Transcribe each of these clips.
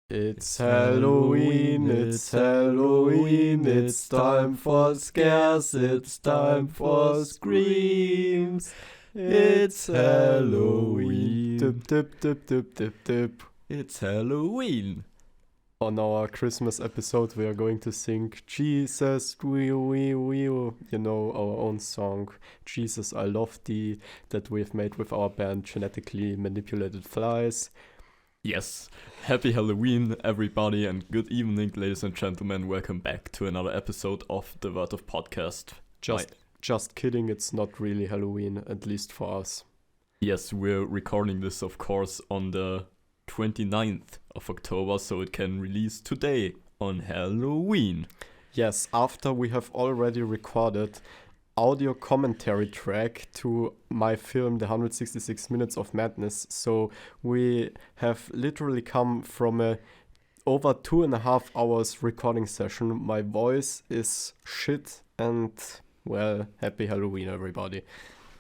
It's Halloween, it's Halloween, it's time for scares, it's time for screams. It's Halloween. Dip, dip, dip, dip, dip, dip. It's Halloween. On our Christmas episode, we are going to sing Jesus, you know, our own song, Jesus, I Love Thee, that we've made with our band Genetically Manipulated Flies. Yes, happy Halloween, everybody, and good evening, ladies and gentlemen. Welcome back to another episode of the Wertow Podcast. Just kidding, it's not really Halloween, at least for us. Yes, we're recording this, of course, on the 29th of October, so it can release today on Halloween. Yes, after we have already recorded audio commentary track to my film, The 166 Minutes of Madness. So we have literally come from a over 2.5 hours recording session. My voice is shit and, well, happy Halloween, everybody.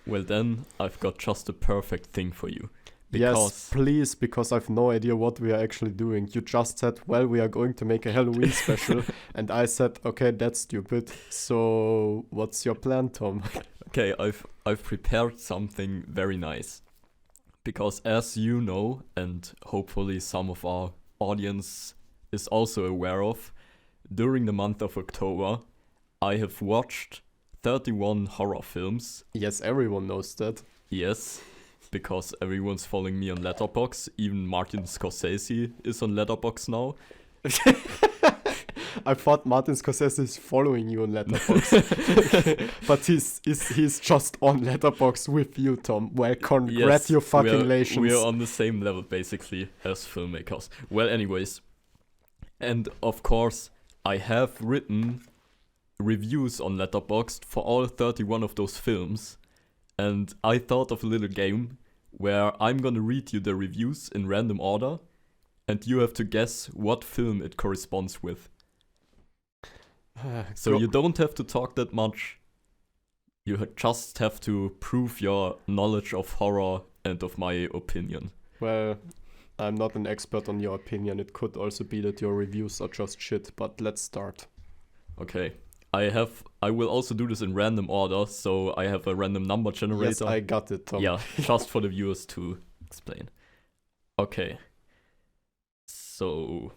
Well then, I've got just the perfect thing for you. Yes, please, because I've no idea what we are actually doing. You just said, well, we are going to make a Halloween special, and I said, okay, that's stupid. So, what's your plan, Tom? Okay, I've prepared something very nice. Because as you know, and hopefully some of our audience is also aware of, during the month of October, I have watched 31 horror films. Yes, everyone knows that. Yes. Because everyone's following me on Letterboxd. Even Martin Scorsese is on Letterboxd now. I thought Martin Scorsese is following you on Letterboxd. But he's just on Letterboxd with you, Tom. Well, congratulations. We're on the same level, basically, as filmmakers. Well, anyways. And, of course, I have written reviews on Letterboxd for all 31 of those films. And I thought of a little game where I'm gonna read you the reviews in random order, and you have to guess what film it corresponds with. So you don't have to talk that much. You just have to prove your knowledge of horror and of my opinion. Well, I'm not an expert on your opinion. It could also be that your reviews are just shit, but let's start. Okay. I will also do this in random order, so I have a random number generator. Yes, I got it, Tom. Yeah, just for the viewers to explain. Okay. So,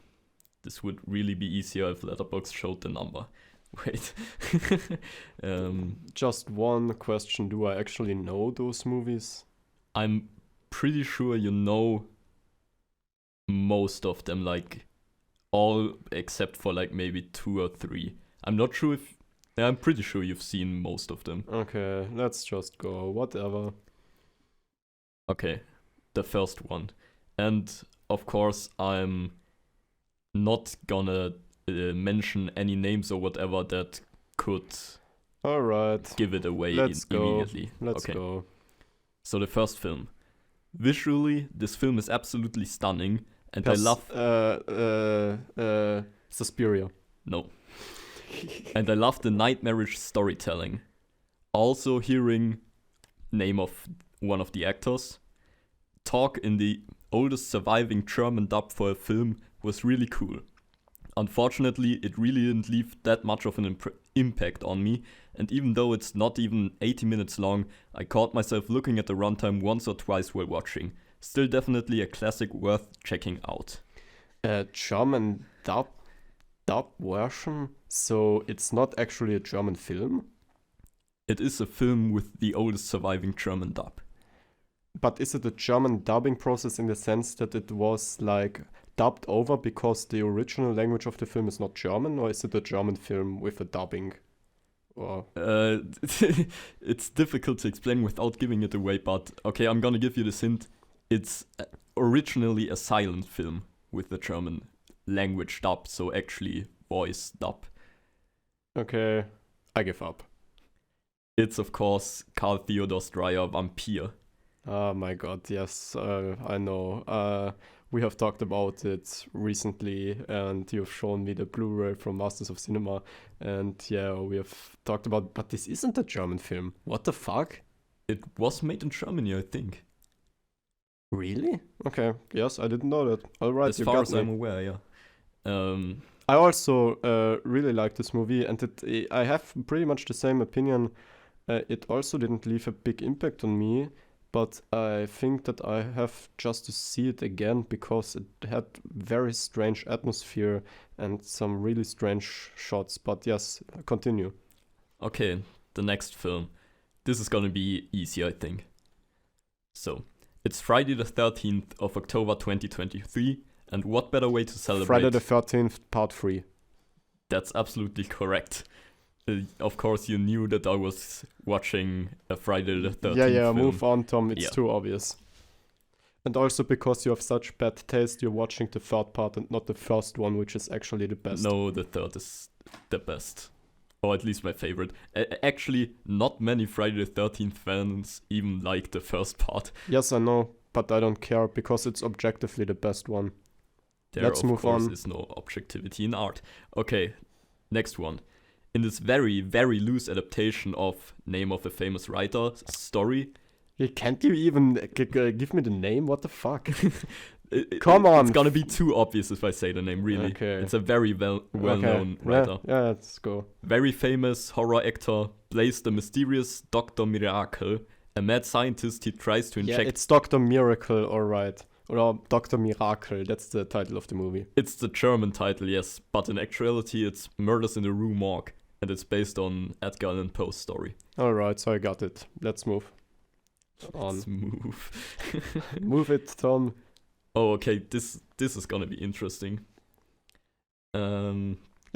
this would really be easier if Letterboxd showed the number. Wait. Just one question. Do I actually know those movies? I'm pretty sure you know most of them, like all except for like maybe 2 or 3. I'm not sure if... I'm pretty sure you've seen most of them. Okay, let's just go. Whatever. Okay, the first one. And, of course, I'm not gonna mention any names or whatever that could give it away immediately. Let's go. So the first film. Visually, this film is absolutely stunning. And I love... Suspiria. No. And I love the nightmarish storytelling. Also hearing name of one of the actors talk in the oldest surviving German dub for a film was really cool. Unfortunately, it really didn't leave that much of an impact on me, and even though it's not even 80 minutes long, I caught myself looking at the runtime once or twice while watching. Still definitely a classic worth checking out. German dub version, so it's not actually a German film? It is a film with the oldest surviving German dub. But is it a German dubbing process in the sense that it was like dubbed over because the original language of the film is not German, or is it a German film with a dubbing? Or it's difficult to explain without giving it away, but okay, I'm gonna give you this hint. It's originally a silent film with the German language dub, so actually voice dub. Okay, I give up. It's of course Karl Theodor Dreyer, Vampire. Oh my god, yes, I know. We have talked about it recently, and you've shown me the Blu-ray from Masters of Cinema, and yeah, we have talked about, but this isn't a German film. What the fuck? It was made in Germany, I think. Really? Okay. Yes, I didn't know that. All right, As you far got as me. I'm aware, yeah. I also really like this movie, and I have pretty much the same opinion. It also didn't leave a big impact on me, but I think that I have just to see it again because it had very strange atmosphere and some really strange shots. But yes, continue. Okay, the next film. This is gonna be easy, I think. So, it's Friday the 13th of October 2023, and what better way to celebrate? Friday the 13th, part 3. That's absolutely correct. Of course, you knew that I was watching a Friday the 13th Yeah, film. move on, Tom. It's Yeah. too obvious. And also because you have such bad taste, you're watching the third part and not the first one, which is actually the best. No, the third is the best. Or at least my favorite. Actually, not many Friday the 13th fans even like the first part. Yes, I know, but I don't care because it's objectively the best one. There, Let's of move course, on. is no objectivity in art. Okay, next one. In this very, very loose adaptation of Name of a Famous Writer story. Can't you even give me the name? What the fuck? Come on. It's gonna be too obvious if I say the name, really. Okay. It's a very well-known writer. Yeah, let's go. Very famous horror actor, plays the mysterious Dr. Miracle, a mad scientist he tries to Yeah, inject. it's Dr. Miracle, alright. Or Dr. Miracle, that's the title of the movie. It's the German title, yes, but in actuality it's Murders in the Rue Morgue, and it's based on Edgar Allan Poe's story. Alright, so I got it. Let's move on. Let's move. Move it, Tom. Oh, okay, this is gonna be interesting.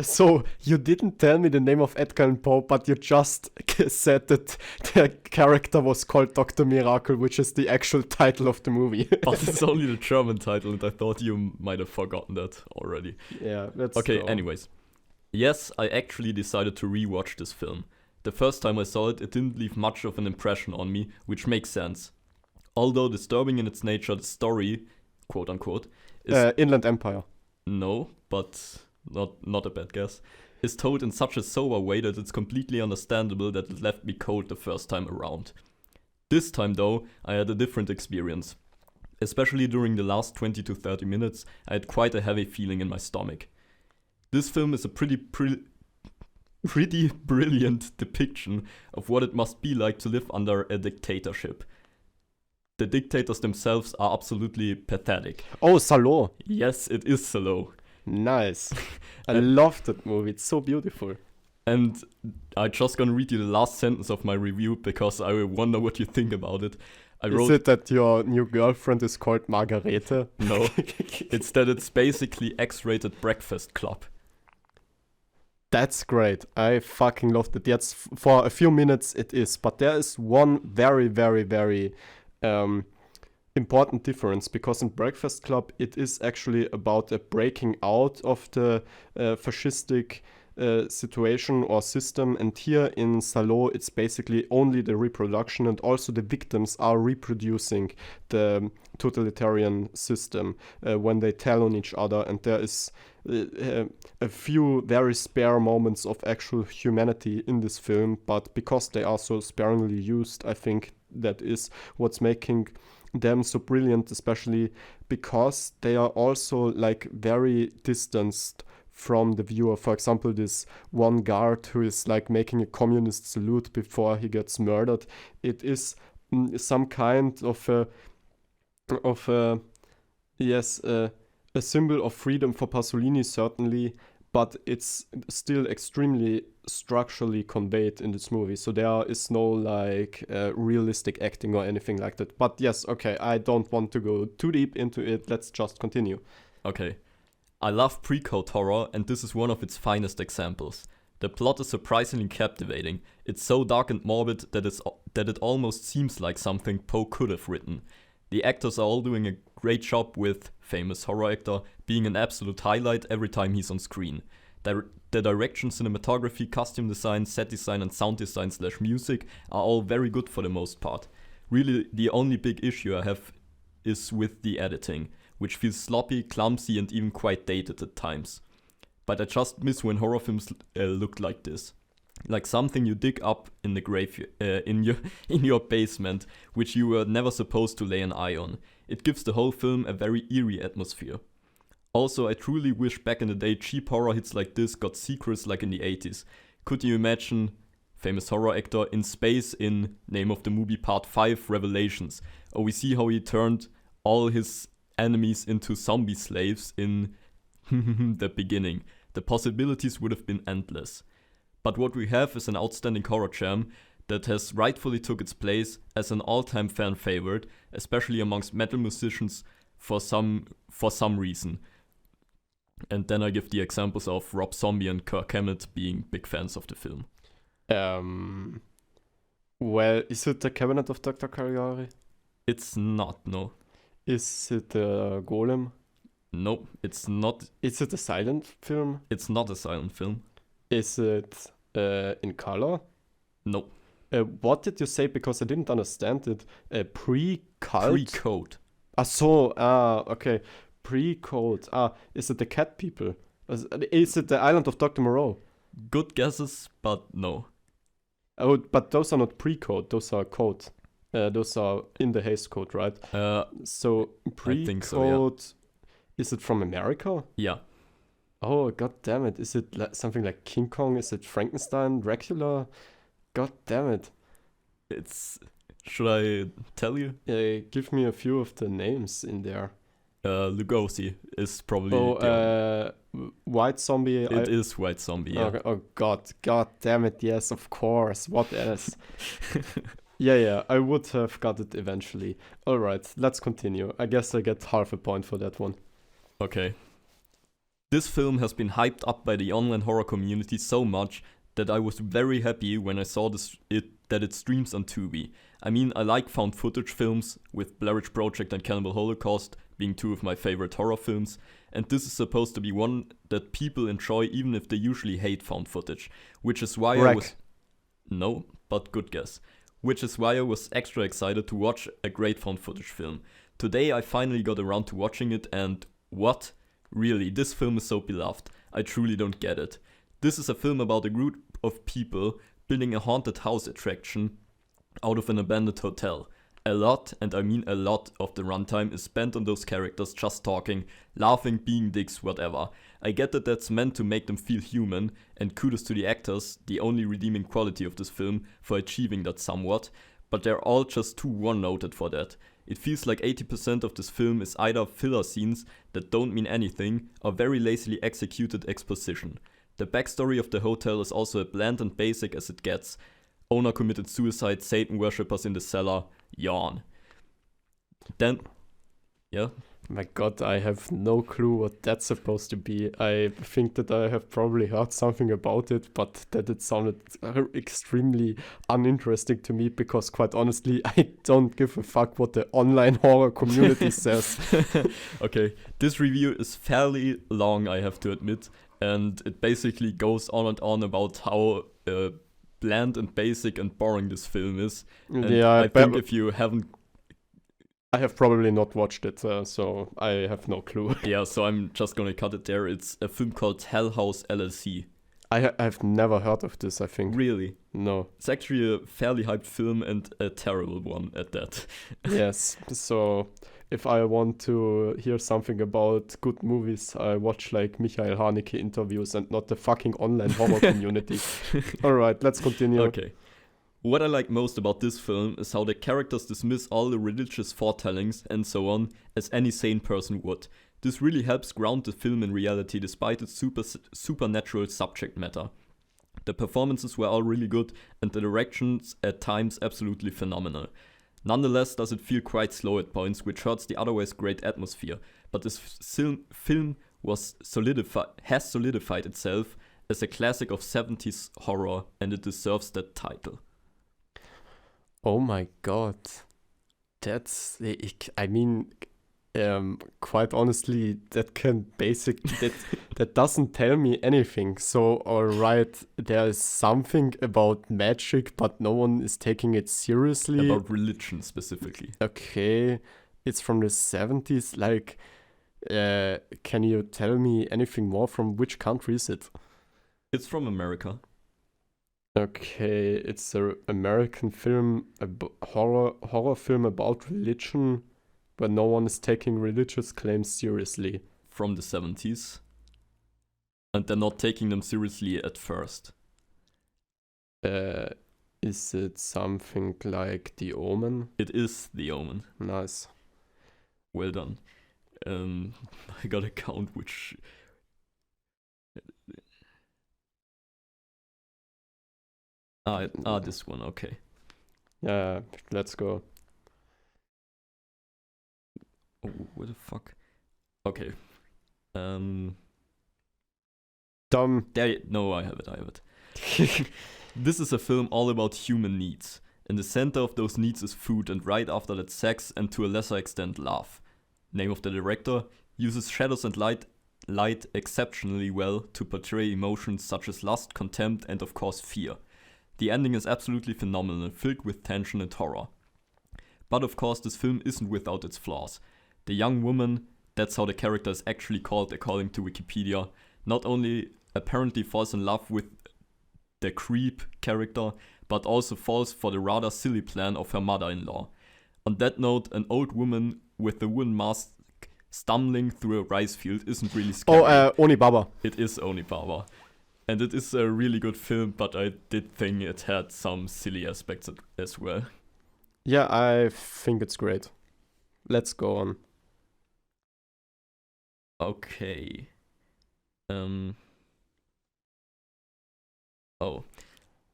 So, you didn't tell me the name of Edgar Allan Poe, but you just said that the character was called Dr. Miracle, which is the actual title of the movie. But it's only the German title, and I thought you might have forgotten that already. Yeah, that's Okay, anyways. Yes, I actually decided to rewatch this film. The first time I saw it, it didn't leave much of an impression on me, which makes sense. Although disturbing in its nature, the story, quote unquote, is Inland Empire. no, but not a bad guess, is told in such a sober way that it's completely understandable that it left me cold the first time around. This time though, I had a different experience. Especially during the last 20 to 30 minutes, I had quite a heavy feeling in my stomach. This film is a pretty brilliant depiction of what it must be like to live under a dictatorship. The dictators themselves are absolutely pathetic. Oh, Salo. Yes, it is Salo. Nice. I love that movie. It's so beautiful. And I'm just gonna read you the last sentence of my review because I wonder what you think about it. Is it that your new girlfriend is called Margarete? No, it's that it's basically X-rated Breakfast Club. That's great. I fucking loved it. Yes, for a few minutes it is. But there is one very, very, very important difference, because in Breakfast Club it is actually about a breaking out of the fascistic situation or system, and here in Salo it's basically only the reproduction, and also the victims are reproducing the totalitarian system when they tell on each other, and there is a few very spare moments of actual humanity in this film, but because they are so sparingly used, I think that is what's making them so brilliant, especially because they are also like very distanced from the viewer. For example, this one guard who is like making a communist salute before he gets murdered. It is some kind of a symbol of freedom for Pasolini, certainly, but it's still extremely structurally conveyed in this movie. So there is no like realistic acting or anything like that. But yes, okay, I don't want to go too deep into it. Let's just continue. Okay. I love pre-code horror, and this is one of its finest examples. The plot is surprisingly captivating. It's so dark and morbid that it almost seems like something Poe could have written. The actors are all doing a great job, with famous horror actor being an absolute highlight every time he's on screen. The direction, cinematography, costume design, set design and sound design / music are all very good for the most part. Really, the only big issue I have is with the editing, which feels sloppy, clumsy and even quite dated at times. But I just miss when horror films looked like this. Like something you dig up in the grave in your basement, which you were never supposed to lay an eye on. It gives the whole film a very eerie atmosphere. Also, I truly wish back in the day cheap horror hits like this got sequels like in the 80s. Could you imagine famous horror actor in space in name of the movie Part 5 Revelations? Or we see how he turned all his enemies into zombie slaves in the beginning. The possibilities would have been endless. But what we have is an outstanding horror gem that has rightfully took its place as an all-time fan favorite, especially amongst metal musicians for some reason. And then I give the examples of Rob Zombie and Kirk Hammett being big fans of the film. Well, is it the Cabinet of Dr. Caligari? It's not, no. Is it the Golem? Nope, it's not. Is it a silent film? It's not a silent film. Is it in color? Nope. What did you say? Because I didn't understand it. Pre-cult? Pre-code. Okay. Pre-code. Is it the cat people? Is it the island of Dr. Moreau? Good guesses, but no. Oh, but those are not pre-code. Those are code. Those are in the Hays Code, right? So pre-code. I think so, yeah. Is it from America? Yeah. Oh, god damn it. Is it something like King Kong? Is it Frankenstein? Dracula? God damn it. Should I tell you? Give me a few of the names in there. Lugosi is probably White Zombie. It is White Zombie, yeah. Oh god damn it, yes, of course. What else? Yeah, I would have got it eventually. Alright, let's continue. I guess I get half a point for that one. Okay. This film has been hyped up by the online horror community so much that I was very happy when I saw that it streams on Tubi. I mean, I like found footage films, with Blair Witch Project and Cannibal Holocaust being two of my favorite horror films, and this is supposed to be one that people enjoy even if they usually hate found footage, which is why I was... No, but good guess. Which is why I was extra excited to watch a great found footage film. Today I finally got around to watching it, and what? Really, this film is so beloved. I truly don't get it. This is a film about a group of people building a haunted house attraction out of an abandoned hotel. A lot, and I mean a lot, of the runtime is spent on those characters just talking, laughing, being dicks, whatever. I get that that's meant to make them feel human, and kudos to the actors, the only redeeming quality of this film, for achieving that somewhat, but they're all just too one-noted for that. It feels like 80% of this film is either filler scenes that don't mean anything, or very lazily executed exposition. The backstory of the hotel is also as bland and basic as it gets. Owner committed suicide, Satan worshippers in the cellar, yawn. Then, yeah? My god, I have no clue what that's supposed to be. I think that I have probably heard something about it, but that it sounded extremely uninteresting to me because, quite honestly, I don't give a fuck what the online horror community says. Okay, this review is fairly long, I have to admit, and it basically goes on and on about how bland and basic and boring this film is. And yeah, I think if you haven't... I have probably not watched it, so I have no clue. Yeah, so I'm just gonna cut it there. It's a film called Hell House LLC. I've never heard of this, I think. Really? No. It's actually a fairly hyped film and a terrible one at that. Yes, so if I want to hear something about good movies, I watch like Michael Haneke interviews and not the fucking online horror community. Alright, let's continue. Okay. What I like most about this film is how the characters dismiss all the religious foretellings and so on as any sane person would. This really helps ground the film in reality despite its supernatural subject matter. The performances were all really good and the directions at times absolutely phenomenal. Nonetheless, does it feel quite slow at points, which hurts the otherwise great atmosphere, but this film has solidified itself as a classic of 70s horror and it deserves that title. Oh my god. I mean, quite honestly, that doesn't tell me anything. So, alright, there is something about magic, but no one is taking it seriously. About religion specifically. Okay, it's from the 70s. Like, can you tell me anything more? From which country is it? It's from America. Okay, it's an American film, a horror film about religion. where no one is taking religious claims seriously. From the 70s. And they're not taking them seriously at first. Is it something like The Omen? It is The Omen. Nice. Well done. I gotta count which... This one, okay. Yeah, let's go. Oh, what the fuck? Okay. Dumb. No, I have it. This is a film all about human needs. In the center of those needs is food, and right after that, sex, and to a lesser extent, love. Name of the director uses shadows and light exceptionally well to portray emotions such as lust, contempt, and of course fear. The ending is absolutely phenomenal, filled with tension and horror. But of course, this film isn't without its flaws. The young woman, that's how the character is actually called according to Wikipedia, not only apparently falls in love with the creep character, but also falls for the rather silly plan of her mother-in-law. On that note, an old woman with a wooden mask stumbling through a rice field isn't really scary. Onibaba. It is Onibaba. And it is a really good film, but I did think it had some silly aspects as well. Yeah, I think it's great. Let's go on. Okay.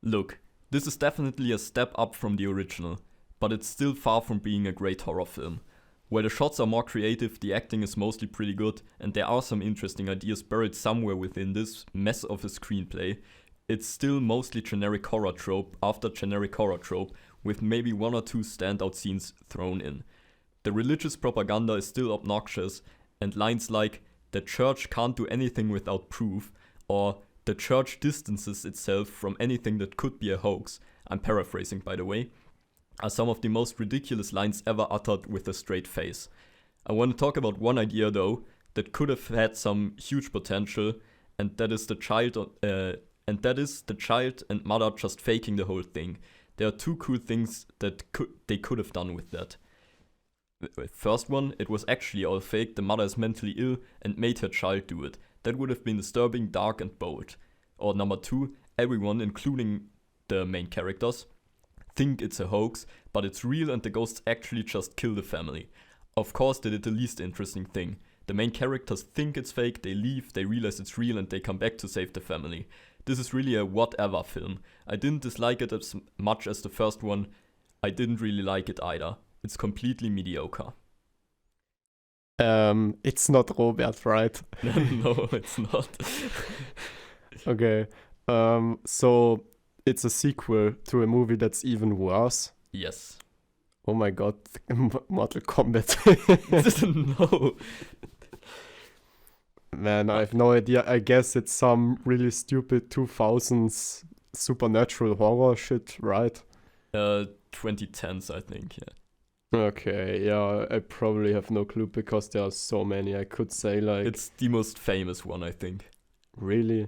Look, this is definitely a step up from the original, but it's still far from being a great horror film. While the shots are more creative, the acting is mostly pretty good, and there are some interesting ideas buried somewhere within this mess of a screenplay. It's still mostly generic horror trope after generic horror trope, with maybe one or two standout scenes thrown in. The religious propaganda is still obnoxious, and lines like, "The church can't do anything without proof," or "The church distances itself from anything that could be a hoax," I'm paraphrasing by the way, are some of the most ridiculous lines ever uttered with a straight face. I want to talk about one idea though, that could have had some huge potential, and that is the child and mother just faking the whole thing. There are two cool things that they could have done with that. First one, it was actually all fake, the mother is mentally ill and made her child do it. That would have been disturbing, dark and bold. Or number two, everyone, including the main characters, think it's a hoax, but it's real and the ghosts actually just kill the family. Of course, they did the least interesting thing. The main characters think it's fake, they leave, they realize it's real and they come back to save the family. This is really a whatever film. I didn't dislike it as much as the first one. I didn't really like it either. It's completely mediocre. It's not Robert, right? No, it's not. Okay. So it's a sequel to a movie that's even worse. Yes. Oh my god, Mortal Kombat. No. Man, I have no idea. I guess it's some really stupid 2000s supernatural horror shit, right? 2010s, I think, yeah. Okay, yeah, I probably have no clue because there are so many. I could say like... It's the most famous one, I think. Really?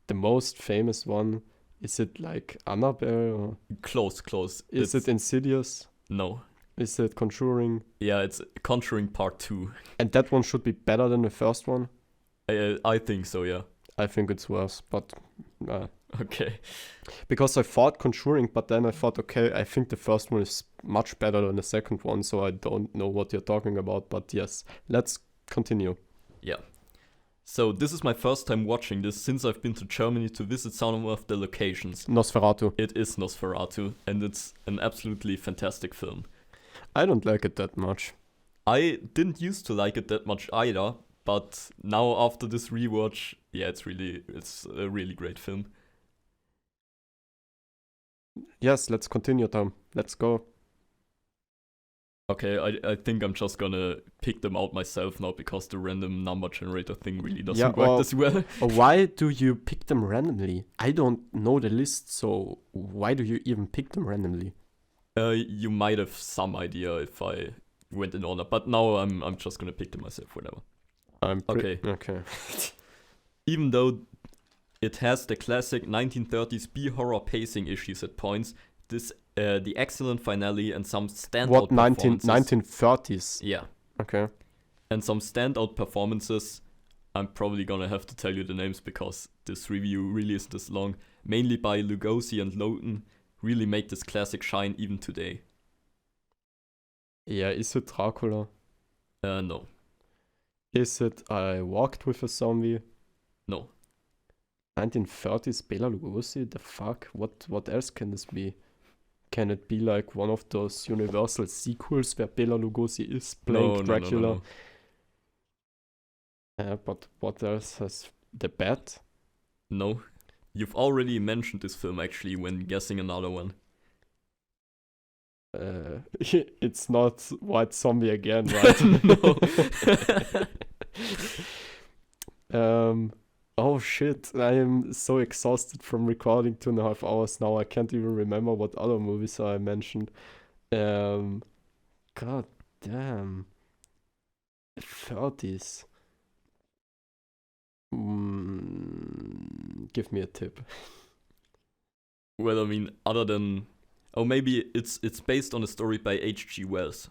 The most famous one? Is it like Annabelle? Or... Close. Is it Insidious? No. Is it Conjuring? Yeah, it's Conjuring Part 2. And that one should be better than the first one? I think so, yeah. I think it's worse, but... Okay. Because I thought Conjuring, but then I thought, okay, I think the first one is much better than the second one, so I don't know what you're talking about, but yes, let's continue. Yeah. So this is my first time watching this since I've been to Germany to visit some of the locations. Nosferatu. It is Nosferatu, and it's an absolutely fantastic film. I don't like it that much. I didn't used to like it that much either, but now after this rewatch, yeah, it's a really great film. Yes, let's continue, Tom. Let's go. Okay, I think I'm just gonna pick them out myself now because the random number generator thing really doesn't work this well. Why do you pick them randomly? I don't know the list, so why do you even pick them randomly? You might have some idea if I went in order, but now I'm just gonna pick them myself, whatever. Okay. Even though it has the classic 1930s B-horror pacing issues at points, the excellent finale and some standout performances... 1930s? Yeah. Okay. And some standout performances. I'm probably gonna have to tell you the names because this review really is this long. Mainly by Lugosi and Lowton, really make this classic shine even today. Yeah, is it Dracula? No. Is it I Walked with a Zombie? No. 1930s Bela Lugosi? The fuck? What else can this be? Can it be like one of those Universal sequels where Bela Lugosi is playing Dracula? But what else has The Bat? No. You've already mentioned this film actually when guessing another one. It's not White Zombie again, right? No. Oh shit, I am so exhausted from recording 2.5 hours now. I can't even remember what other movies I mentioned. God damn. 30s. Give me a tip. Well, I mean, other than... Oh, maybe it's based on a story by H.G. Wells.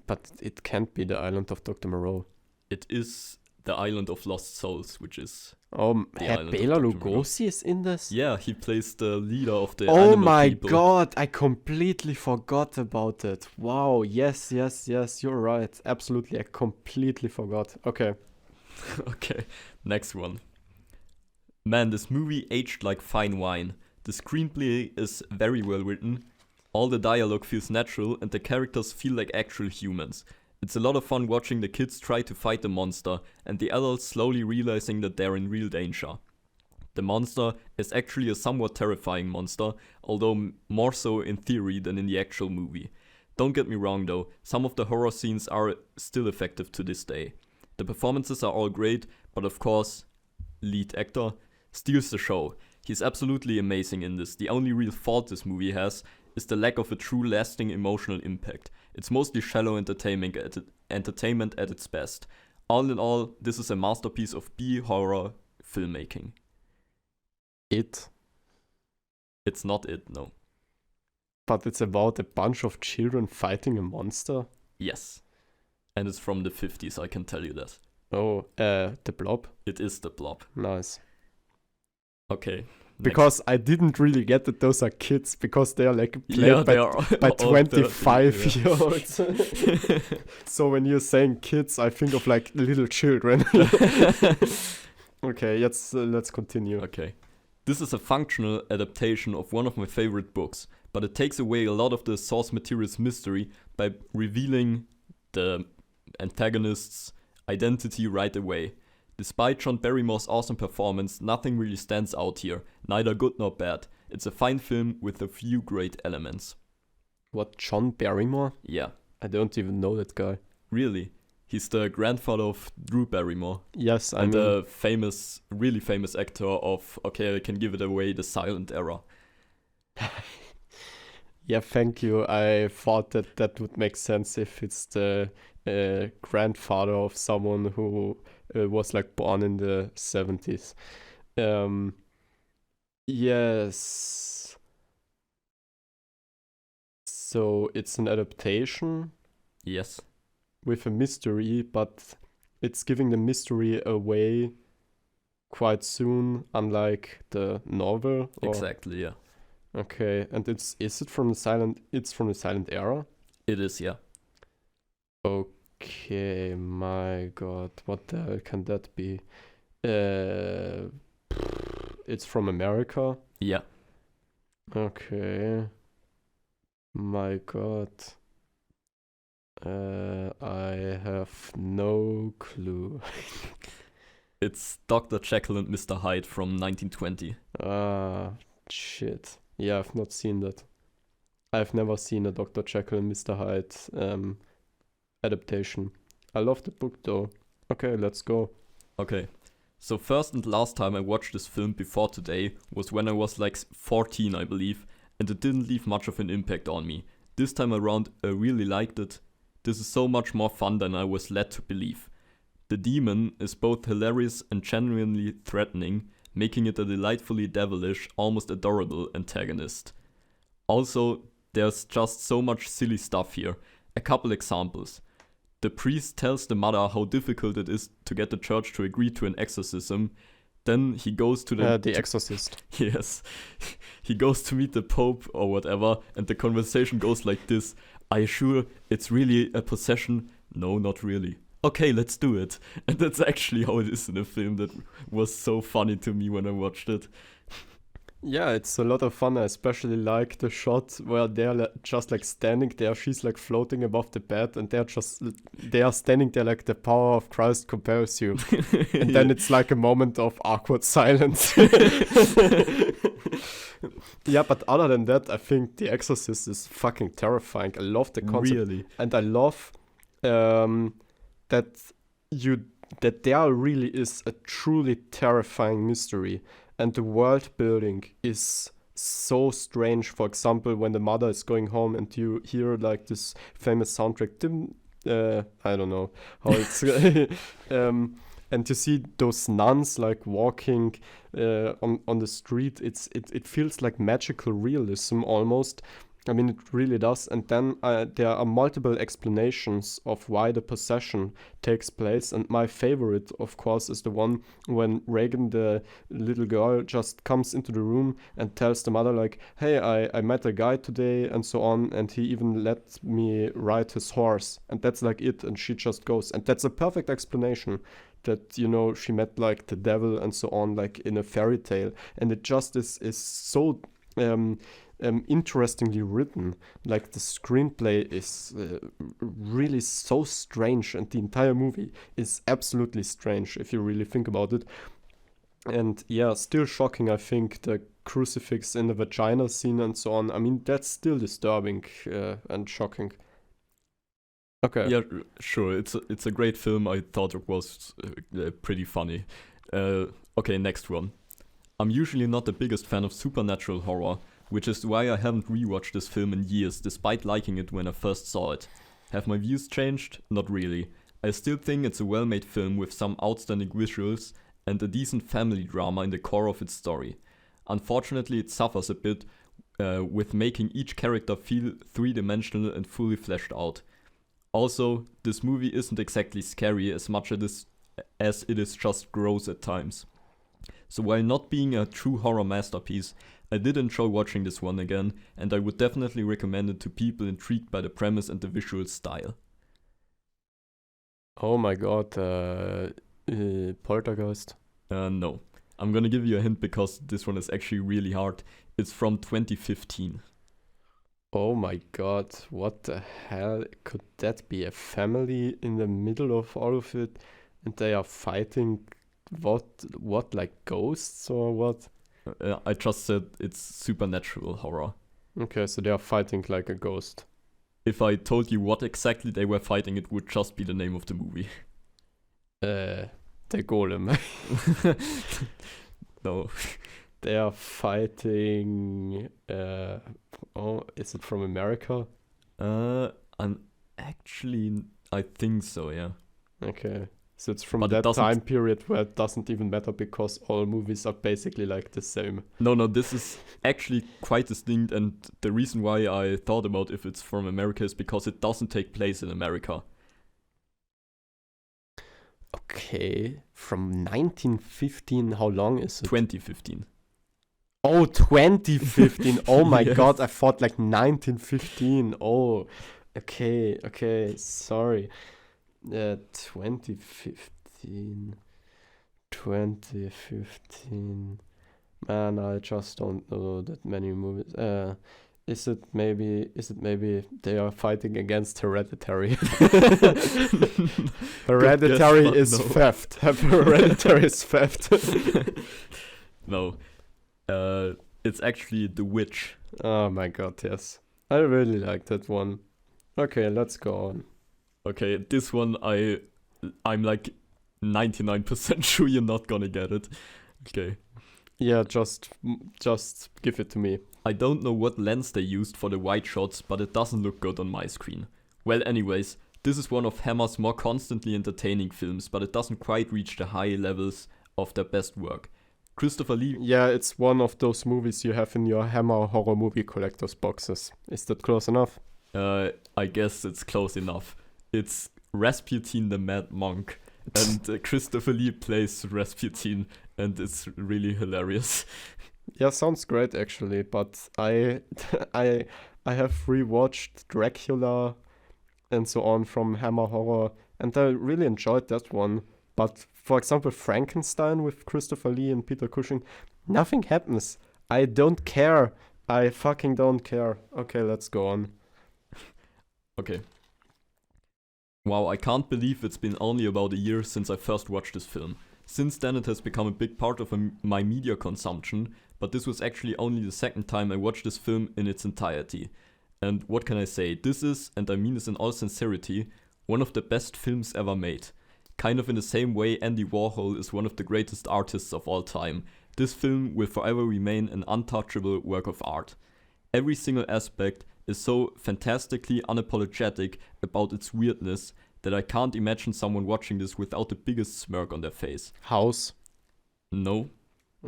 But it can't be The Island of Dr. Moreau. It is The Island of Lost Souls, which is... Herr Bela Lugosi is in this? Yeah, he plays the leader of the Oh animal my people. god, I completely forgot about it. Wow, yes, you're right. Absolutely, I completely forgot. Okay. Okay, next one. Man, this movie aged like fine wine. The screenplay is very well written. All the dialogue feels natural and the characters feel like actual humans. It's a lot of fun watching the kids try to fight the monster and the adults slowly realizing that they're in real danger. The monster is actually a somewhat terrifying monster, although more so in theory than in the actual movie. Don't get me wrong though, some of the horror scenes are still effective to this day. The performances are all great, but of course, lead actor steals the show. He's absolutely amazing in this. The only real fault this movie has is the lack of a true lasting emotional impact. It's mostly shallow entertainment at its best. All in all, this is a masterpiece of B-horror filmmaking. It? It's not it, no. But it's about a bunch of children fighting a monster? Yes. And it's from the 50s, I can tell you that. Oh, The Blob? It is The Blob. Nice. Okay. Because I didn't really get that those are kids, because they are like played by 25-year-olds. So when you're saying kids, I think of like little children. Okay, let's continue. Okay. This is a functional adaptation of one of my favorite books, but it takes away a lot of the source material's mystery by revealing the antagonist's identity right away. Despite John Barrymore's awesome performance, nothing really stands out here, neither good nor bad. It's a fine film with a few great elements. What, John Barrymore? Yeah. I don't even know that guy. Really? He's the grandfather of Drew Barrymore. Yes, I and mean... a famous, really famous actor of, okay, I can give it away, the silent era. Yeah, thank you. I thought that would make sense if it's the grandfather of someone who was like born in the 70s. Yes. So it's an adaptation. Yes. With a mystery, but it's giving the mystery away quite soon, unlike the novel. Or... Exactly, yeah. Okay, and is it from the silent? It's from the silent era. It is, yeah. Okay, my God, what the hell can that be? It's from America. Yeah. Okay. My God. I have no clue. It's Dr. Jekyll and Mr. Hyde from 1920. Ah, shit. Yeah, I've not seen that. I've never seen a Dr. Jekyll and Mr. Hyde adaptation. I love the book though. Okay, let's go. Okay. So first and last time I watched this film before today was when I was like 14, I believe, and it didn't leave much of an impact on me. This time around, I really liked it. This is so much more fun than I was led to believe. The demon is both hilarious and genuinely threatening, making it a delightfully devilish, almost adorable antagonist. Also, there's just so much silly stuff here. A couple examples. The priest tells the mother how difficult it is to get the church to agree to an exorcism. Then he goes to The Exorcist. Yes. He goes to meet the Pope or whatever, and the conversation goes like this. Are you sure it's really a possession? No, not really. Okay, let's do it. And that's actually how it is in the film. That was so funny to me when I watched it. Yeah, it's a lot of fun. I especially like the shot where they're just like standing there. She's like floating above the bed, and they are standing there like the power of Christ compels you. And then it's like a moment of awkward silence. Yeah, but other than that, I think The Exorcist is fucking terrifying. I love the concept, Really? and I love that there really is a truly terrifying mystery. And the world building is so strange. For example, when the mother is going home and you hear like this famous soundtrack, I don't know how it's, and you see those nuns like walking on the street. It feels like magical realism almost. I mean, it really does. And then there are multiple explanations of why the possession takes place. And my favorite, of course, is the one when Reagan, the little girl, just comes into the room and tells the mother, like, hey, I met a guy today and so on. And he even let me ride his horse. And that's like it. And she just goes. And that's a perfect explanation that, you know, she met like the devil and so on, like in a fairy tale. And it just is so... interestingly written. Like the screenplay is really so strange, and the entire movie is absolutely strange if you really think about it. And yeah, still shocking, I think, the crucifix in the vagina scene and so on. I mean, that's still disturbing and shocking. Okay. Yeah, sure. It's a great film. I thought it was pretty funny. Okay, next one. I'm usually not the biggest fan of supernatural horror, which is why I haven't rewatched this film in years, despite liking it when I first saw it. Have my views changed? Not really. I still think it's a well-made film with some outstanding visuals and a decent family drama in the core of its story. Unfortunately, it suffers a bit with making each character feel three-dimensional and fully fleshed out. Also, this movie isn't exactly scary as much as it is just gross at times. So while not being a true horror masterpiece, I did enjoy watching this one again, and I would definitely recommend it to people intrigued by the premise and the visual style. Oh my god, Poltergeist. No. I'm gonna give you a hint because this one is actually really hard. It's from 2015. Oh my god, what the hell could that be? A family in the middle of all of it, and they are fighting what like ghosts or what? I just said it's supernatural horror. Okay, so they are fighting like a ghost. If I told you what exactly they were fighting, it would just be the name of the movie. The Golem. No. They are fighting. Is it from America? I think so, yeah. Okay. So it's from But that time period where it doesn't even matter because all movies are basically like the same. No, this is actually quite distinct, and the reason why I thought about if it's from America is because it doesn't take place in America. Okay, from 1915, how long is it? 2015. Oh, 2015. Oh my Yes. god, I thought like 1915. Oh, okay, sorry. 2015. Man, I just don't know that many movies. Is it maybe they are fighting against Hereditary? Hereditary guess, but is no. theft. Hereditary is theft. No. It's actually The Witch. Oh my god, yes. I really like that one. Okay, let's go on. Okay, this one I'm like 99% sure you're not gonna get it. Okay. Yeah, just give it to me. I don't know what lens they used for the wide shots, but it doesn't look good on my screen. Well, anyways, this is one of Hammer's more constantly entertaining films, but it doesn't quite reach the high levels of their best work. Christopher Lee. Yeah, it's one of those movies you have in your Hammer horror movie collector's boxes. Is that close enough? I guess it's close enough. It's Rasputin the Mad Monk, and Christopher Lee plays Rasputin, and it's really hilarious. Yeah, sounds great actually, but I I have rewatched Dracula and so on from Hammer Horror, and I really enjoyed that one. But for example, Frankenstein with Christopher Lee and Peter Cushing, nothing happens. I don't care. I fucking don't care. Okay, let's go on. Okay. Wow, I can't believe it's been only about a year since I first watched this film. Since then it has become a big part of my media consumption, but this was actually only the second time I watched this film in its entirety. And what can I say? This is, and I mean this in all sincerity, one of the best films ever made. Kind of in the same way Andy Warhol is one of the greatest artists of all time. This film will forever remain an untouchable work of art. Every single aspect is so fantastically unapologetic about its weirdness that I can't imagine someone watching this without the biggest smirk on their face. House. No.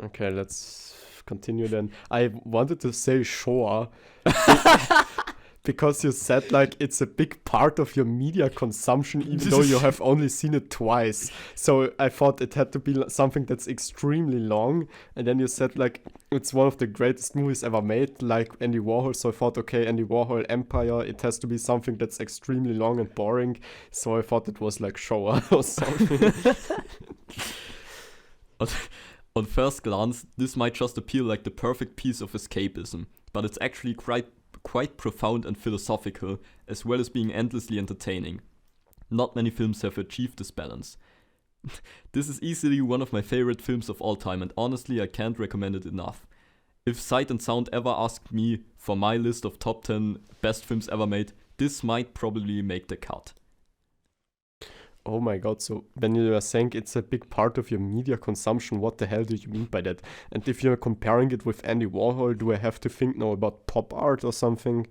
Okay, let's continue then. I wanted to say Shoah because you said like it's a big part of your media consumption even though you have only seen it twice. So I thought it had to be something that's extremely long, and then you said like it's one of the greatest movies ever made, like Andy Warhol. So I thought, okay, Andy Warhol, Empire, it has to be something that's extremely long and boring. So I thought it was like Shoah or something. On first glance, this might just appear like the perfect piece of escapism, but it's actually quite profound and philosophical, as well as being endlessly entertaining. Not many films have achieved this balance. This is easily one of my favorite films of all time, and honestly I can't recommend it enough. If Sight and Sound ever asked me for my list of top 10 best films ever made, this might probably make the cut. Oh my god, so when you are saying it's a big part of your media consumption, what the hell do you mean by that? And if you're comparing it with Andy Warhol, do I have to think now about pop art or something?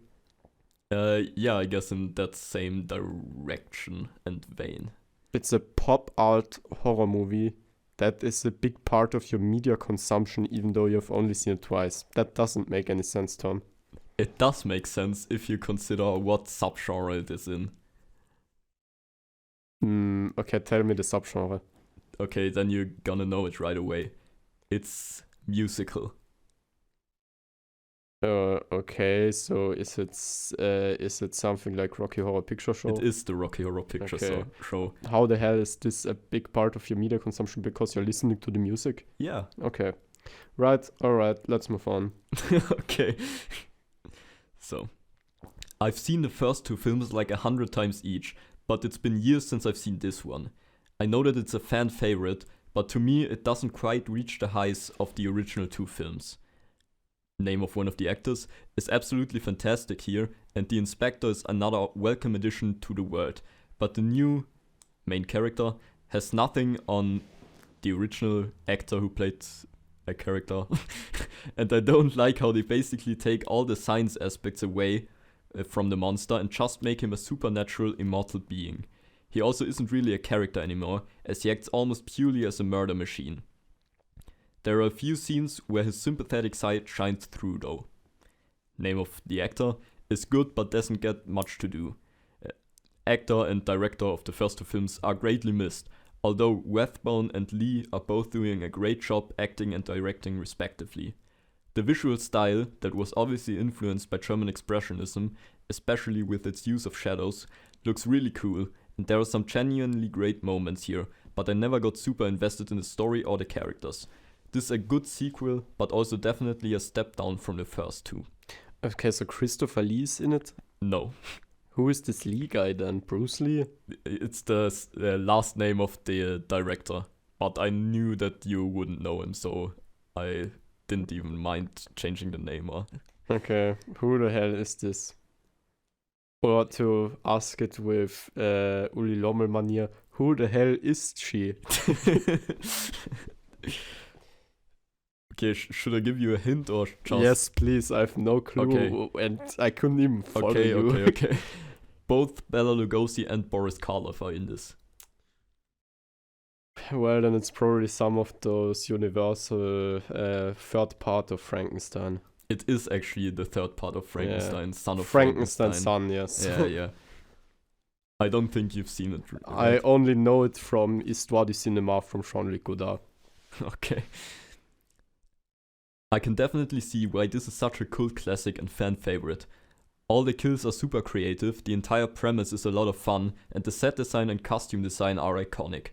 Yeah, I guess in that same direction and vein. It's a pop art horror movie that is a big part of your media consumption even though you've only seen it twice. That doesn't make any sense, Tom. It does make sense if you consider what subgenre it is in. Okay, tell me the subgenre. Okay, then you're gonna know it right away. It's musical. Okay, so is it something like Rocky Horror Picture Show? It is the Rocky Horror Picture Show. How the hell is this a big part of your media consumption because you're listening to the music? Yeah. Okay. Right, alright, let's move on. Okay. So, I've seen the first two films like 100 times each, but it's been years since I've seen this one. I know that it's a fan favorite, but to me it doesn't quite reach the heights of the original two films. Name of one of the actors is absolutely fantastic here, and the Inspector is another welcome addition to the world, but the new main character has nothing on the original actor who played a character, and I don't like how they basically take all the science aspects away from the monster and just make him a supernatural immortal being. He also isn't really a character anymore, as he acts almost purely as a murder machine. There are a few scenes where his sympathetic side shines through though. Name of the actor is good but doesn't get much to do. Actor and director of the first two films are greatly missed, although Rathbone and Lee are both doing a great job acting and directing respectively. The visual style, that was obviously influenced by German Expressionism, especially with its use of shadows, looks really cool, and there are some genuinely great moments here, but I never got super invested in the story or the characters. This is a good sequel, but also definitely a step down from the first two. Okay, so Christopher Lee's in it? No. Who is this Lee guy then? Bruce Lee? It's the last name of the director, but I knew that you wouldn't know him, so I didn't even mind changing the name. Okay, who the hell is this? Or to ask it with Uli Lommel Manier, who the hell is she? Okay, should I give you a hint or just... Yes, please, I have no clue, Okay. and I couldn't even follow you. Okay. Both Bela Lugosi and Boris Karloff are in this. Well, then it's probably some of those Universal third part of Frankenstein. It is actually the third part of Frankenstein, Son of Frankenstein's Frankenstein. son, yes. Yeah. I don't think you've seen it. I Right? only know it from Histoire du cinéma from Jean-Luc Godard. Okay. I can definitely see why this is such a cult classic and fan favorite. All the kills are super creative, the entire premise is a lot of fun, and the set design and costume design are iconic.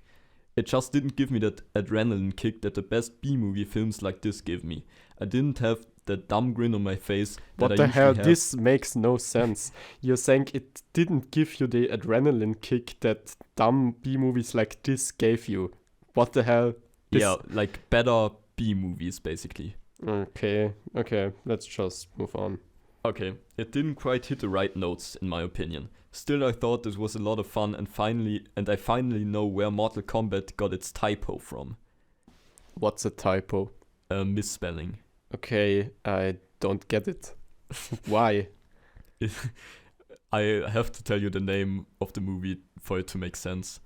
It just didn't give me that adrenaline kick that the best B-movie films like this give me. I didn't have that dumb grin on my face that What I the usually hell? have. This makes no sense. You're saying it didn't give you the adrenaline kick that dumb B-movies like this gave you. What the hell? This- Yeah, like better B-movies basically. Okay, let's just move on. Okay, it didn't quite hit the right notes in my opinion. Still, I thought this was a lot of fun, and I finally know where Mortal Kombat got its typo from. What's a typo? Misspelling. Okay, I don't get it. Why? I have to tell you the name of the movie for it to make sense.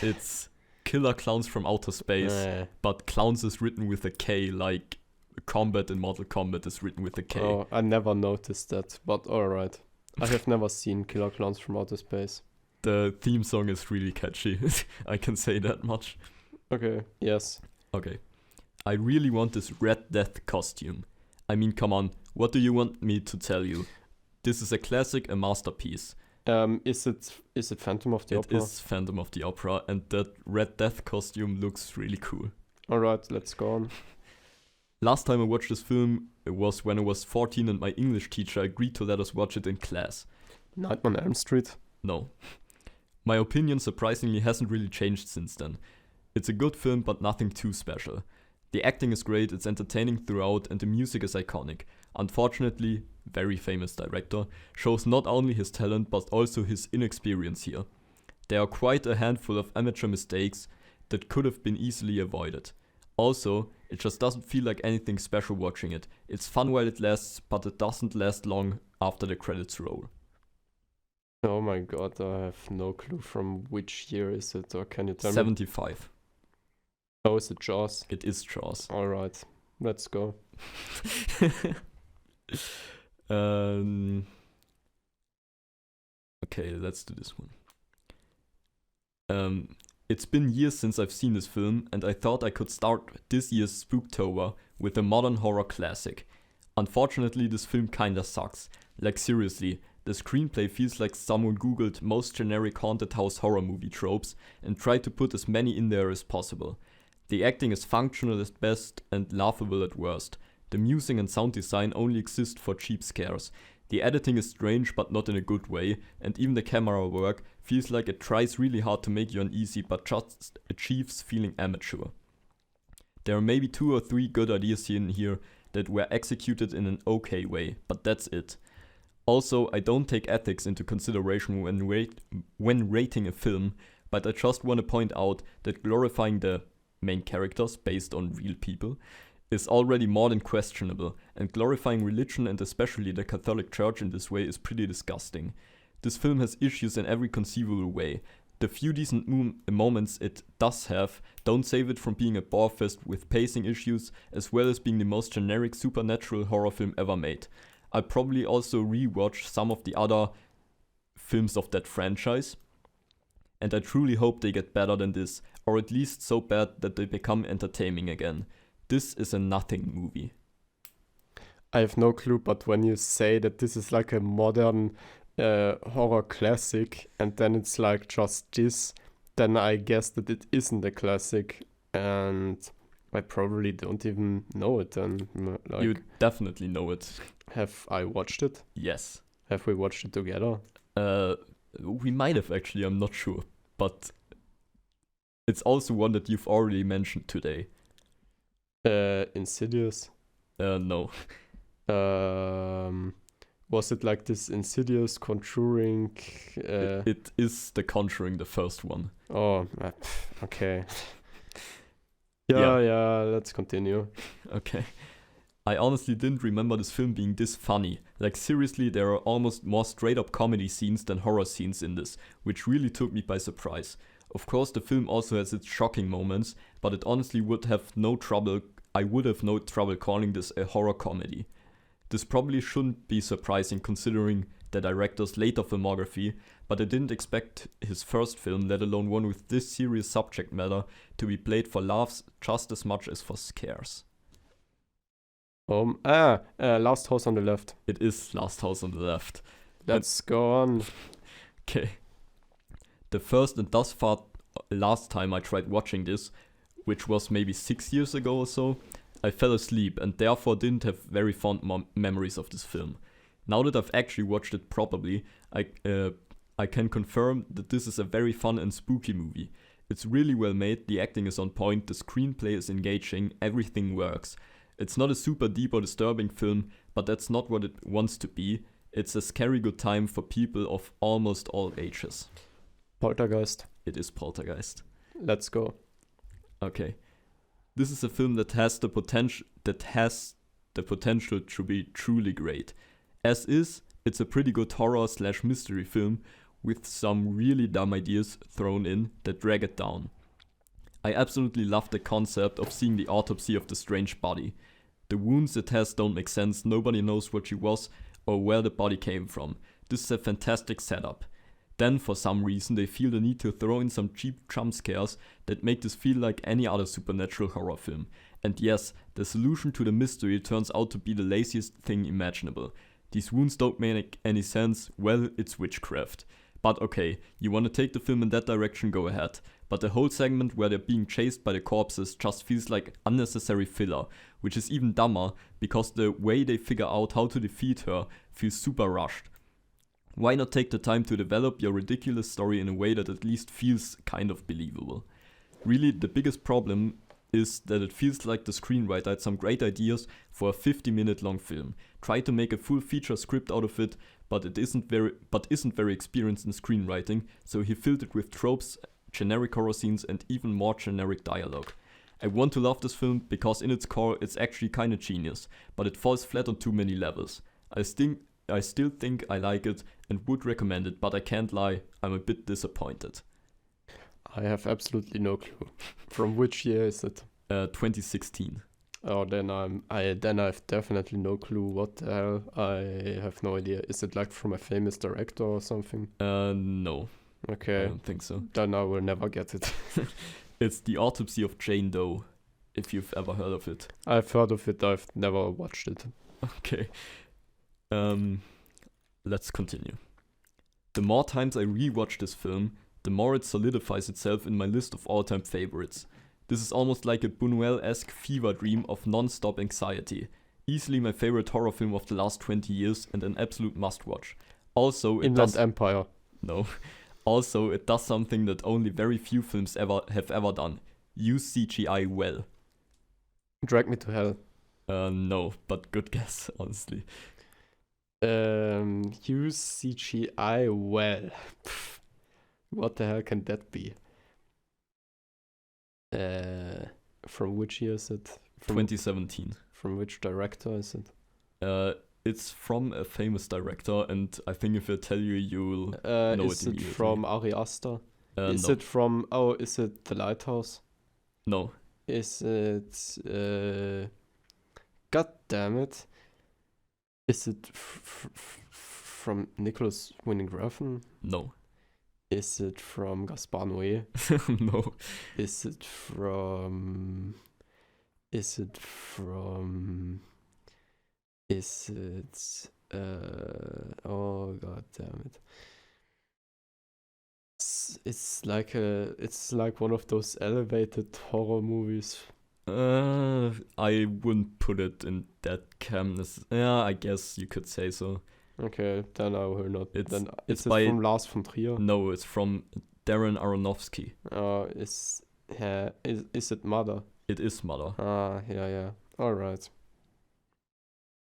It's Killer Clowns from Outer Space, but clowns is written with a K, like combat in Mortal Kombat is written with a K. Oh, I never noticed that, but alright. I have never seen Killer Clowns from Outer Space. The theme song is really catchy. I can say that much. Okay, yes. Okay. I really want this Red Death costume. I mean, come on, what do you want me to tell you? This is a classic, a masterpiece. Is it Phantom of the Opera? It is Phantom of the Opera, and that Red Death costume looks really cool. Alright, let's go on. Last time I watched this film, it was when I was 14 and my English teacher agreed to let us watch it in class. Nightmare on Elm Street? No. My opinion surprisingly hasn't really changed since then. It's a good film, but nothing too special. The acting is great, it's entertaining throughout, and the music is iconic. Unfortunately, very famous director, shows not only his talent but also his inexperience here. There are quite a handful of amateur mistakes that could have been easily avoided. Also, it just doesn't feel like anything special watching it. It's fun while it lasts, but it doesn't last long after the credits roll. Oh my god, I have no clue from which year is it, or can you tell me? 75. Oh, is it Jaws? It is Jaws. Alright, let's go. Okay, let's do this one. It's been years since I've seen this film, and I thought I could start this year's Spooktober with a modern horror classic. Unfortunately, this film kinda sucks. Like seriously, the screenplay feels like someone googled most generic haunted house horror movie tropes and tried to put as many in there as possible. The acting is functional at best and laughable at worst. The music and sound design only exist for cheap scares. The editing is strange but not in a good way, and even the camera work feels like it tries really hard to make you uneasy but just achieves feeling amateur. There are maybe 2 or 3 good ideas in here that were executed in an okay way, but that's it. Also, I don't take ethics into consideration when rating a film, but I just want to point out that glorifying the main characters based on real people is already more than questionable, and glorifying religion and especially the Catholic Church in this way is pretty disgusting. This film has issues in every conceivable way. The few decent moments it does have don't save it from being a bore fest with pacing issues, as well as being the most generic supernatural horror film ever made. I'll probably also rewatch some of the other films of that franchise, and I truly hope they get better than this, or at least so bad that they become entertaining again. This is a nothing movie. I have no clue, but when you say that this is like a modern horror classic, and then it's like just this, then I guess that it isn't a classic, and I probably don't even know it then. Like, You definitely know it. have I watched it? Yes. Have we watched it together? We might have actually, I'm not sure. But it's also one that you've already mentioned today. Insidious? No. Was it like this Insidious, Conjuring? It is The Conjuring, the first one. Oh, okay. Yeah. Yeah, let's continue. Okay. I honestly didn't remember this film being this funny. Like seriously, there are almost more straight up comedy scenes than horror scenes in this, which really took me by surprise. Of course, the film also has its shocking moments, but it honestly would have no trouble calling this a horror comedy. This probably shouldn't be surprising considering the director's later filmography, but I didn't expect his first film, let alone one with this serious subject matter, to be played for laughs just as much as for scares. Last House on the Left. It is Last House on the Left. Let's go on. Okay. The first and thus far last time I tried watching this, which was maybe 6 years ago or so, I fell asleep and therefore didn't have very fond memories of this film. Now that I've actually watched it properly, I can confirm that this is a very fun and spooky movie. It's really well made, the acting is on point, the screenplay is engaging, everything works. It's not a super deep or disturbing film, but that's not what it wants to be. It's a scary good time for people of almost all ages. Poltergeist. It is Poltergeist. Let's go. Okay. This is a film that has the potential to be truly great. As is, it's a pretty good horror/mystery film with some really dumb ideas thrown in that drag it down. I absolutely love the concept of seeing the autopsy of the strange body. The wounds it has don't make sense, nobody knows what she was or where the body came from. This is a fantastic setup. Then, for some reason, they feel the need to throw in some cheap jump scares that make this feel like any other supernatural horror film. And yes, the solution to the mystery turns out to be the laziest thing imaginable. These wounds don't make any sense, well, it's witchcraft. But okay, you wanna take the film in that direction, go ahead. But the whole segment where they're being chased by the corpses just feels like unnecessary filler, which is even dumber because the way they figure out how to defeat her feels super rushed. Why not take the time to develop your ridiculous story in a way that at least feels kind of believable? Really, the biggest problem is that it feels like the screenwriter had some great ideas for a 50-minute long film, tried to make a full feature script out of it, but isn't very experienced in screenwriting, so he filled it with tropes, generic horror scenes, and even more generic dialogue. I want to love this film because in its core it's actually kinda genius, but it falls flat on too many levels. I still think I like it and would recommend it, but I can't lie, I'm a bit disappointed. I have absolutely no clue. From which year is it? 2016. Oh, then I've definitely no clue. What the hell? I have no idea. Is it like from a famous director or something? No. Okay. I don't think so. Then I will never get it. It's The Autopsy of Jane Doe, if you've ever heard of it. I've heard of it, I've never watched it. Okay. Let's continue. The more times I rewatch this film, the more it solidifies itself in my list of all-time favorites. This is almost like a Buñuel-esque fever dream of non-stop anxiety. Easily my favorite horror film of the last 20 years and an absolute must-watch. Also, Inland Empire. No. Also, it does something that only very few films have ever done. Use CGI well. Drag Me to Hell. No, but good guess, honestly. Use CGI well. What the hell can that be? From which year is it? 2017. From which director is it? It's from a famous director, and I think if I tell you, you'll know it Is it immediately. from Ari Aster? Is No. it from... is it The Lighthouse? No. Is it... God damn it. Is it from Nicholas Winding Refn? No. Is it from Gaspar Noé? No. Is it from... oh god damn it. It's like one of those elevated horror movies. I wouldn't put it in that camp. Yeah, I guess you could say so. Okay, then I will not. It's Is it by- from Lars von Trier? No, it's from Darren Aronofsky. Is it Mother? It is Mother. Yeah. Alright,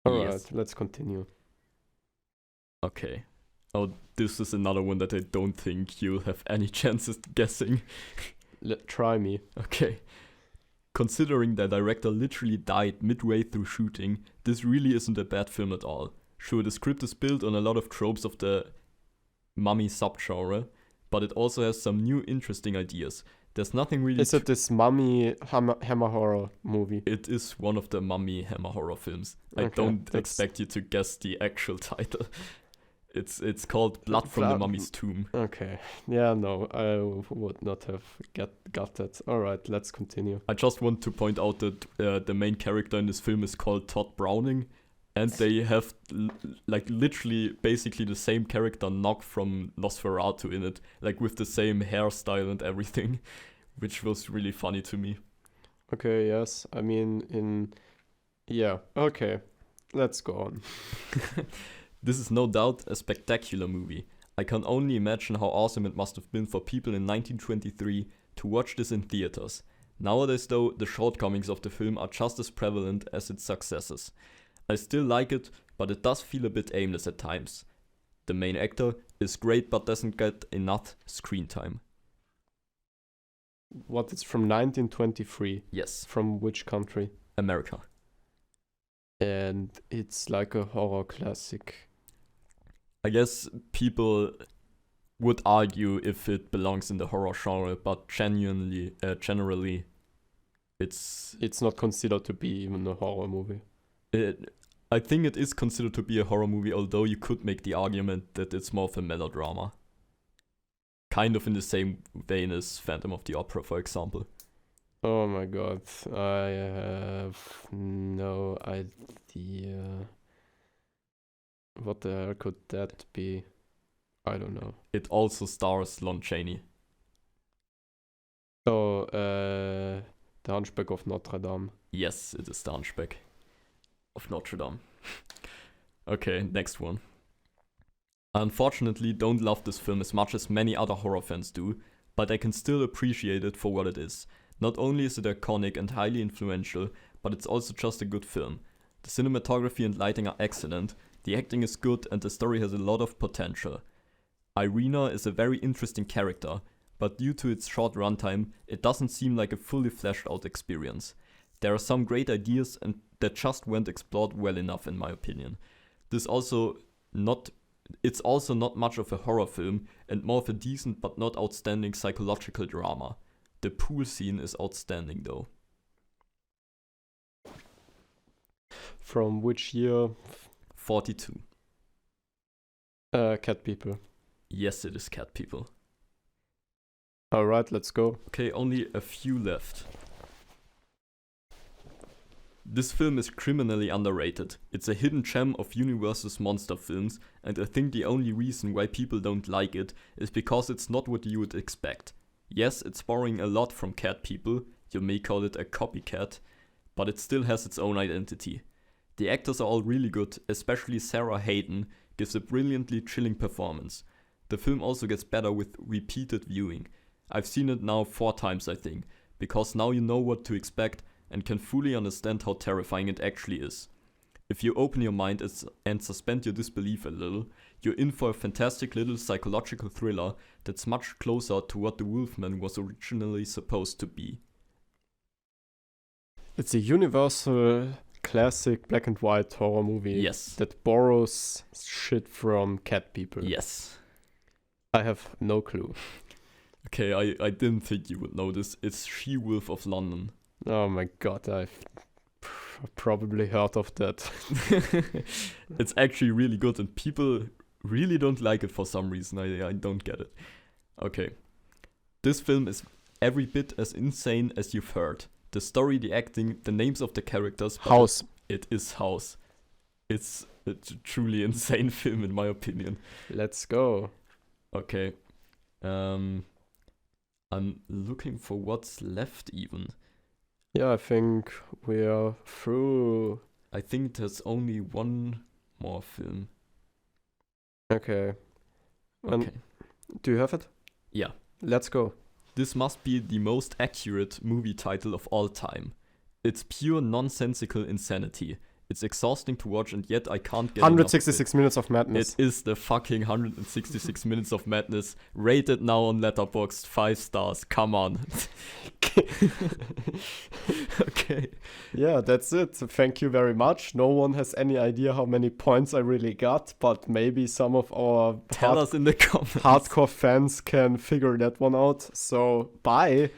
Yes. let's continue. Okay. Oh, this is another one that I don't think you'll have any chances guessing. Try me. Okay. Considering the director literally died midway through shooting, this really isn't a bad film at all. Sure, the script is built on a lot of tropes of the mummy subgenre, but it also has some new interesting ideas. There's nothing really... Is it this Mummy Hammer horror movie? It is one of the Mummy Hammer horror films. I Okay, don't expect you to guess the actual title. It's called Blood from the Mummy's Tomb. Okay. Yeah, no, I would not have got that. All right, let's continue. I just want to point out that the main character in this film is called Todd Browning, and they have literally basically the same character Nog from Nosferatu in it, like with the same hairstyle and everything, which was really funny to me. Okay, yes. I mean, yeah, okay. Let's go on. This is no doubt a spectacular movie. I can only imagine how awesome it must have been for people in 1923 to watch this in theaters. Nowadays though, the shortcomings of the film are just as prevalent as its successes. I still like it, but it does feel a bit aimless at times. The main actor is great but doesn't get enough screen time. What, it's from 1923? Yes, From which country? America. And it's like a horror classic. I guess people would argue if it belongs in the horror genre, but generally, It's not considered to be even a horror movie. I think it is considered to be a horror movie, although you could make the argument that it's more of a melodrama. Kind of in the same vein as Phantom of the Opera, for example. Oh my god, I have no idea. What the hell could that be? I don't know. It also stars Lon Chaney. Oh, The Hunchback of Notre Dame. Yes, it is the Hunchback of Notre Dame. Okay, next one. I unfortunately don't love this film as much as many other horror fans do, but I can still appreciate it for what it is. Not only is it iconic and highly influential, but it's also just a good film. The cinematography and lighting are excellent, the acting is good, and the story has a lot of potential. Irina is a very interesting character, but due to its short runtime, it doesn't seem like a fully fleshed out experience. There are some great ideas and that just weren't explored well enough in my opinion. It's also not much of a horror film and more of a decent but not outstanding psychological drama. The pool scene is outstanding though. From which year? 42. Cat People. Yes, it is Cat People. Alright, let's go. Okay, only a few left. This film is criminally underrated. It's a hidden gem of Universal's monster films, and I think the only reason why people don't like it is because it's not what you would expect. Yes, it's borrowing a lot from Cat People, you may call it a copycat, but it still has its own identity. The actors are all really good, especially Sarah Hayden gives a brilliantly chilling performance. The film also gets better with repeated viewing. I've seen it now 4 times I think, because now you know what to expect and can fully understand how terrifying it actually is. If you open your mind and suspend your disbelief a little, you're in for a fantastic little psychological thriller that's much closer to what The Wolfman was originally supposed to be. It's a Universal classic black and white horror movie. Yes. That borrows shit from Cat People. Yes. I have no clue. Okay, I didn't think you would know this. It's She-Wolf of London. Oh my god, I've probably heard of that. It's actually really good and people really don't like it for some reason. I don't get it. Okay. This film is every bit as insane as you've heard. The story, the acting, the names of the characters. House. It is House. It's a truly insane film in my opinion. Let's go. Okay. I'm looking for what's left even. Yeah, I think we are through. I think there's only one more film. Okay. Okay. Do you have it? Yeah. Let's go. This must be the most accurate movie title of all time. It's pure nonsensical insanity. It's exhausting to watch and yet I can't get 166 minutes of madness. It is the fucking 166 minutes of madness. Rated now on Letterboxd 5 stars. Come on. Okay. Yeah, that's it. Thank you very much. No one has any idea how many points I really got, but maybe some of our Tell us in the comments. hardcore fans can figure that one out. So, bye.